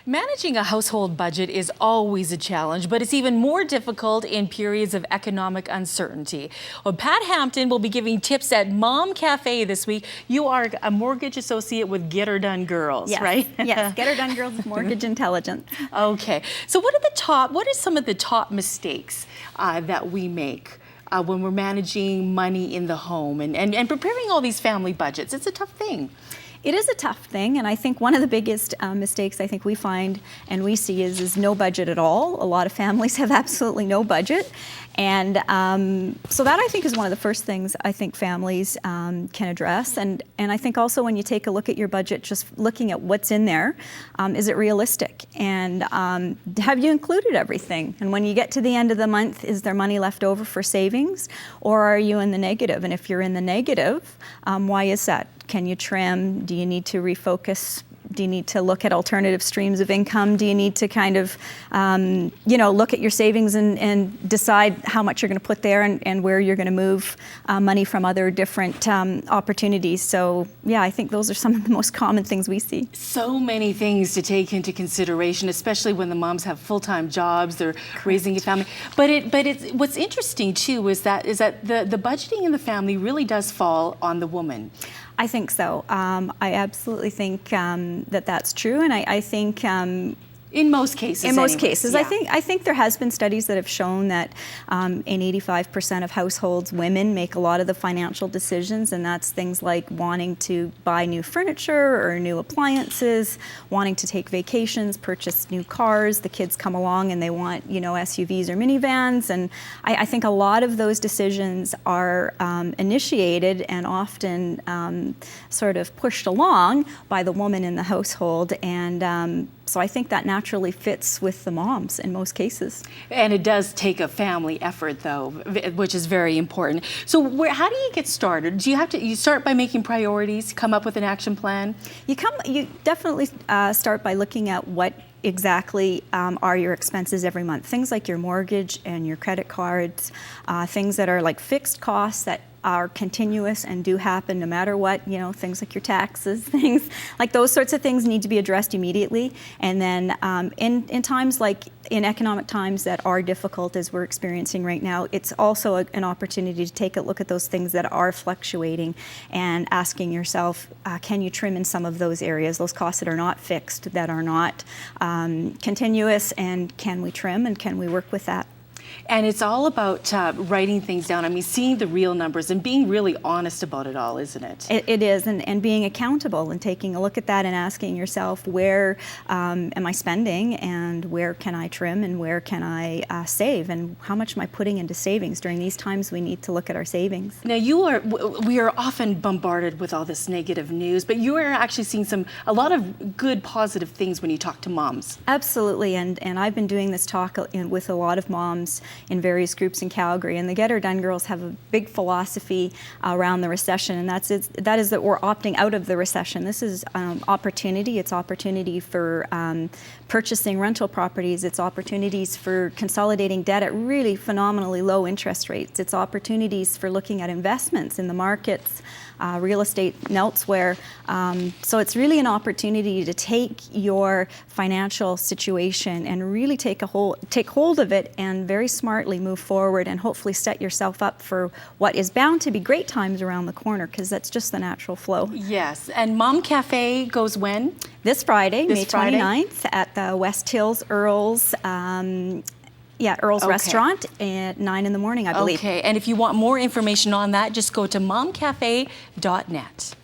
Managing a household budget is always a challenge, but it's even more difficult in periods of economic uncertainty. Well, Pat Hampton will be giving tips at Mom Cafe this week. You are a mortgage associate with Get Her Done Girls, yes. right? Yes, Get Her Done Girls Mortgage Intelligence. Okay, so what are some of the top mistakes that we make when we're managing money in the home and preparing all these family budgets? It's a tough thing. It is a tough thing, and I think one of the biggest mistakes I think we find and we see is no budget at all. A lot of families have absolutely no budget, and so that I think is one of the first things I think families can address. And I think also when you take a look at your budget, just looking at what's in there, is it realistic? And have you included everything? And when you get to the end of the month, is there money left over for savings, or are you in the negative? And if you're in the negative, why is that? Can you trim? Do you need to refocus? Do you need to look at alternative streams of income? Do you need to kind of, look at your savings and decide how much you're going to put there and where you're going to move money from other different opportunities? So, yeah, I think those are some of the most common things we see. So many things to take into consideration, especially when the moms have full-time jobs, they're raising a family. But it's what's interesting too is that the budgeting in the family really does fall on the woman. I think so. I absolutely think that's true, and I think in most cases. In most cases, yeah. I think there has been studies that have shown that in 85% of households, women make a lot of the financial decisions, and that's things like wanting to buy new furniture or new appliances, wanting to take vacations, purchase new cars. The kids come along and they want SUVs or minivans, and I think a lot of those decisions are initiated and often sort of pushed along by the woman in the household, and so I think that naturally fits with the moms in most cases. And it does take a family effort, though, which is very important. So how do you get started? Do you start by making priorities, come up with an action plan? You definitely start by looking at what exactly are your expenses every month. Things like your mortgage and your credit cards, things that are like fixed costs that are continuous and do happen no matter what, things like your taxes, things like those sorts of things need to be addressed immediately. And then in times like in economic times that are difficult as we're experiencing right now, it's also an opportunity to take a look at those things that are fluctuating and asking yourself, can you trim in some of those areas, those costs that are not fixed, that are not continuous, and can we trim and can we work with that? And it's all about writing things down. I mean, seeing the real numbers and being really honest about it all, isn't it? It is, and being accountable and taking a look at that and asking yourself, where am I spending and where can I trim and where can I save, and how much am I putting into savings? During these times, we need to look at our savings. Now, we are often bombarded with all this negative news, but you are actually seeing a lot of good, positive things when you talk to moms. Absolutely, and I've been doing this talk with a lot of moms in various groups in Calgary, and the Get Her Done Girls have a big philosophy around the recession, and that is that we're opting out of the recession. This is opportunity. It's opportunity for purchasing rental properties. It's opportunities for consolidating debt at really phenomenally low interest rates. It's opportunities for looking at investments in the markets, real estate and elsewhere. So it's really an opportunity to take your financial situation and really take hold of it and very smartly move forward and hopefully set yourself up for what is bound to be great times around the corner, because that's just the natural flow. Yes, and Mom Cafe goes when? This Friday, May 29th at the West Hills Earls. Earl's Restaurant at 9 in the morning, I believe. Okay, and if you want more information on that, just go to momcafe.net.